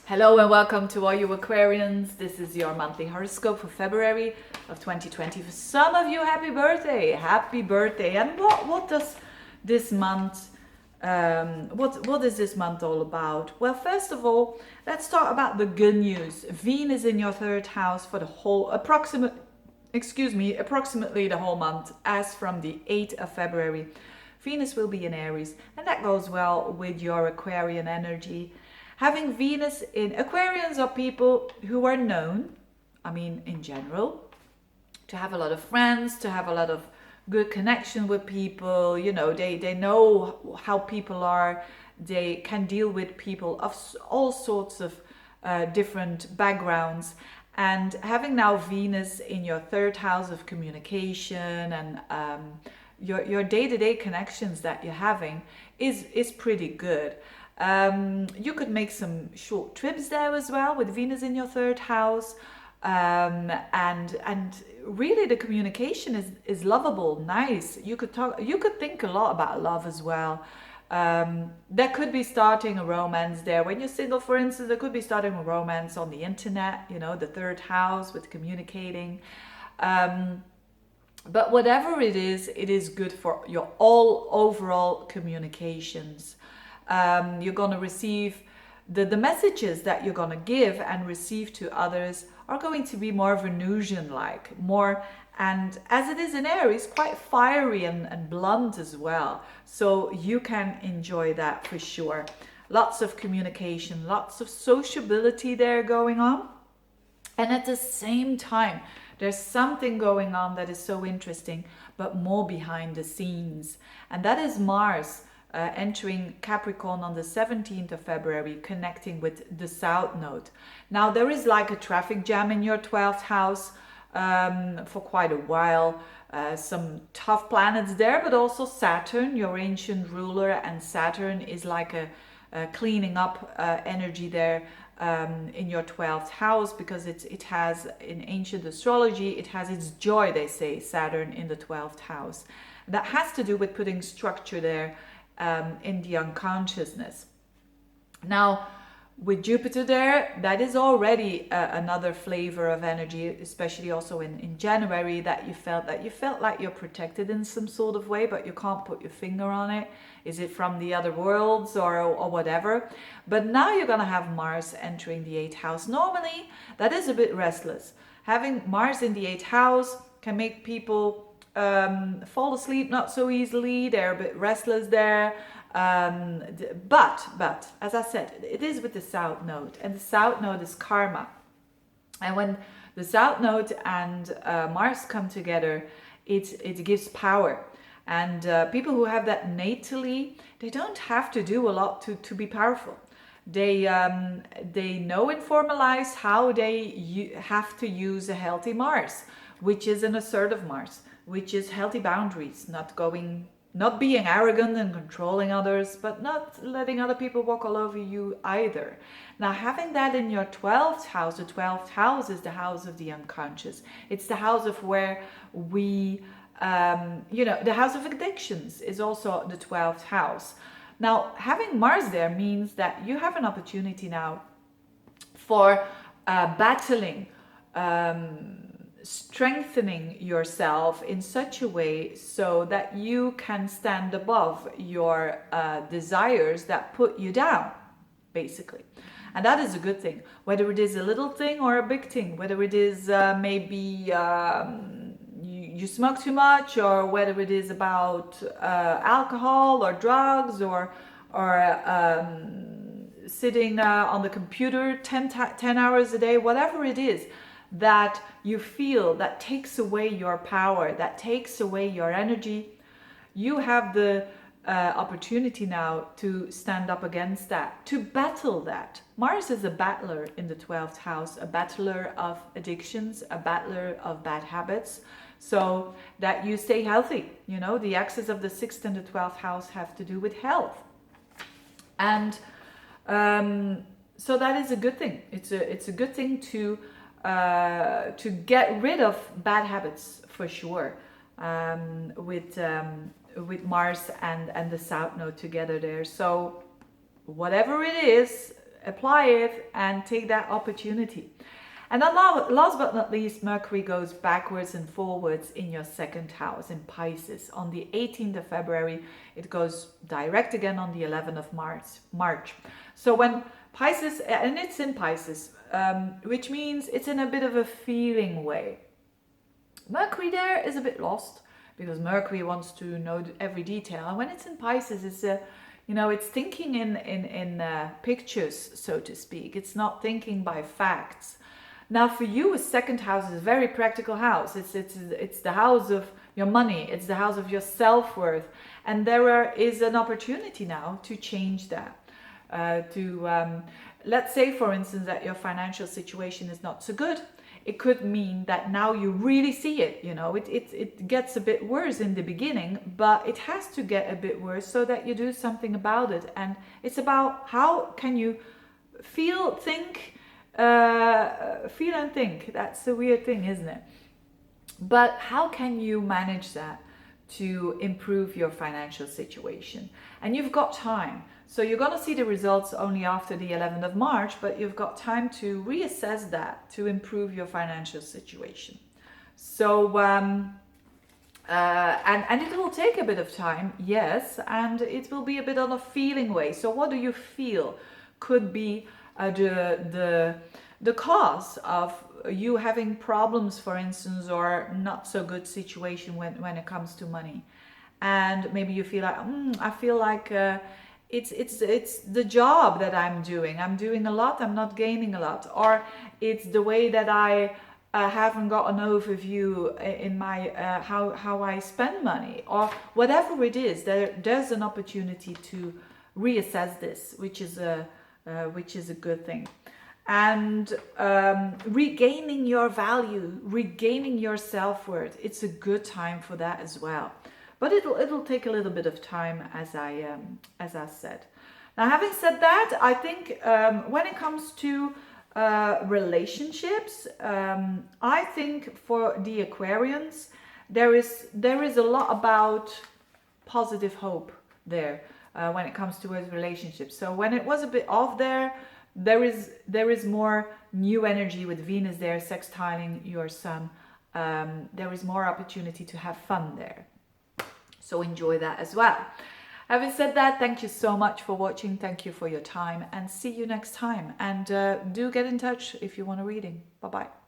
Hello and welcome to all you Aquarians. This is your monthly horoscope for February of 2020. For some of you, happy birthday! Happy birthday! And what does this month? What is this month all about? Well, first of all, let's talk about the good news. Venus in your third house for the whole approximately the whole month, as from the 8th of February. Venus will be in Aries, and that goes well with your Aquarian energy. Having Venus in Aquarians are people who are known, in general, to have a lot of friends, to have a lot of good connection with people. They know how people are. They can deal with people of all sorts of different backgrounds. And having now Venus in your third house of communication and your day-to-day connections that you're having is pretty good. You could make some short trips there as well with Venus in your third house. And really the communication is lovable, nice. You could think a lot about love as well. There could be starting a romance there. When you're single, for instance, there could be starting a romance on the internet, the third house with communicating. But whatever it is good for your all overall communications. You're going to receive the messages that you're going to give and receive to others are going to be more Venusian-like, more, and as it is in Aries, quite fiery and blunt as well. So you can enjoy that for sure. Lots of communication, lots of sociability there going on. And at the same time, there's something going on that is so interesting, but more behind the scenes. And that is Mars entering Capricorn on the 17th of February, connecting with the South Node. Now, there is like a traffic jam in your 12th house for quite a while. Some tough planets there, but also Saturn, your ancient ruler, and Saturn is like a cleaning up energy there in your 12th house, because it has, in ancient astrology, it has its joy, they say, Saturn in the 12th house. That has to do with putting structure there in the unconsciousness. Now, with Jupiter there, that is already another flavor of energy, especially also in January, that you felt like you're protected in some sort of way, but you can't put your finger on it. Is it from the other worlds or whatever? But now you're going to have Mars entering the 8th house. Normally, that is a bit restless. Having Mars in the 8th house can make people fall asleep not so easily. They're a bit restless there. But as I said, it is with the South Node, and the South Node is karma. And when the South Node and Mars come together, it gives power. And people who have that natally, they don't have to do a lot to be powerful. They know and formalize how they have to use a healthy Mars, which is an assertive Mars, which is healthy boundaries, not being arrogant and controlling others, but not letting other people walk all over you either. Now, having that in your 12th house, the 12th house is the house of the unconscious. It's the house of where we, the house of addictions is also the 12th house. Now, having Mars there means that you have an opportunity now for battling, strengthening yourself in such a way so that you can stand above your desires that put you down, basically. And that is a good thing, whether it is a little thing or a big thing, whether it is maybe you smoke too much, or whether it is about alcohol or drugs or sitting on the computer 10 hours a day, whatever it is that you feel that takes away your power, that takes away your energy, you have the opportunity now to stand up against that, to battle that. Mars is a battler in the 12th house, a battler of addictions, a battler of bad habits, so that you stay healthy. The axis of the 6th and the 12th house have to do with health. And so that is a good thing. It's a good thing to get rid of bad habits, for sure, with Mars and the South Node together there. So whatever it is, apply it and take that opportunity. And then last but not least, Mercury goes backwards and forwards in your second house in Pisces. On the 18th of February, it goes direct again on the 11th of March. So when Pisces, and it's in Pisces, which means it's in a bit of a feeling way. Mercury there is a bit lost because Mercury wants to know every detail. And when it's in Pisces, it's it's thinking in pictures, so to speak. It's not thinking by facts. Now for you, a second house is a very practical house. It's the house of your money. It's the house of your self-worth. And there is an opportunity now to change that. Let's say, for instance, that your financial situation is not so good. It could mean that now you really see it. It gets a bit worse in the beginning, but it has to get a bit worse so that you do something about it. And it's about how can you feel and think. That's a weird thing, isn't it? But how can you manage that to improve your financial situation? And you've got time. So you're going to see the results only after the 11th of March, but you've got time to reassess that to improve your financial situation. So, and it will take a bit of time, yes, and it will be a bit on a feeling way. So what do you feel could be the cause of you having problems, for instance, or not so good situation when it comes to money? And maybe you feel like, I feel like it's the job that I'm doing a lot, I'm not gaining a lot, or it's the way that I haven't got an overview in my how I spend money, or whatever it is. There's an opportunity to reassess this, which is a good thing. And regaining your value, regaining your self-worth, it's a good time for that as well. But it'll take a little bit of time, as I said. Now, having said that, I think when it comes to relationships, I think for the Aquarians, there is a lot about positive hope there when it comes towards relationships. So when it was a bit off there is more new energy with Venus there sextiling your sun. There is more opportunity to have fun there. So enjoy that as well. Having said that, thank you so much for watching. Thank you for your time, and see you next time. And do get in touch if you want a reading. Bye-bye.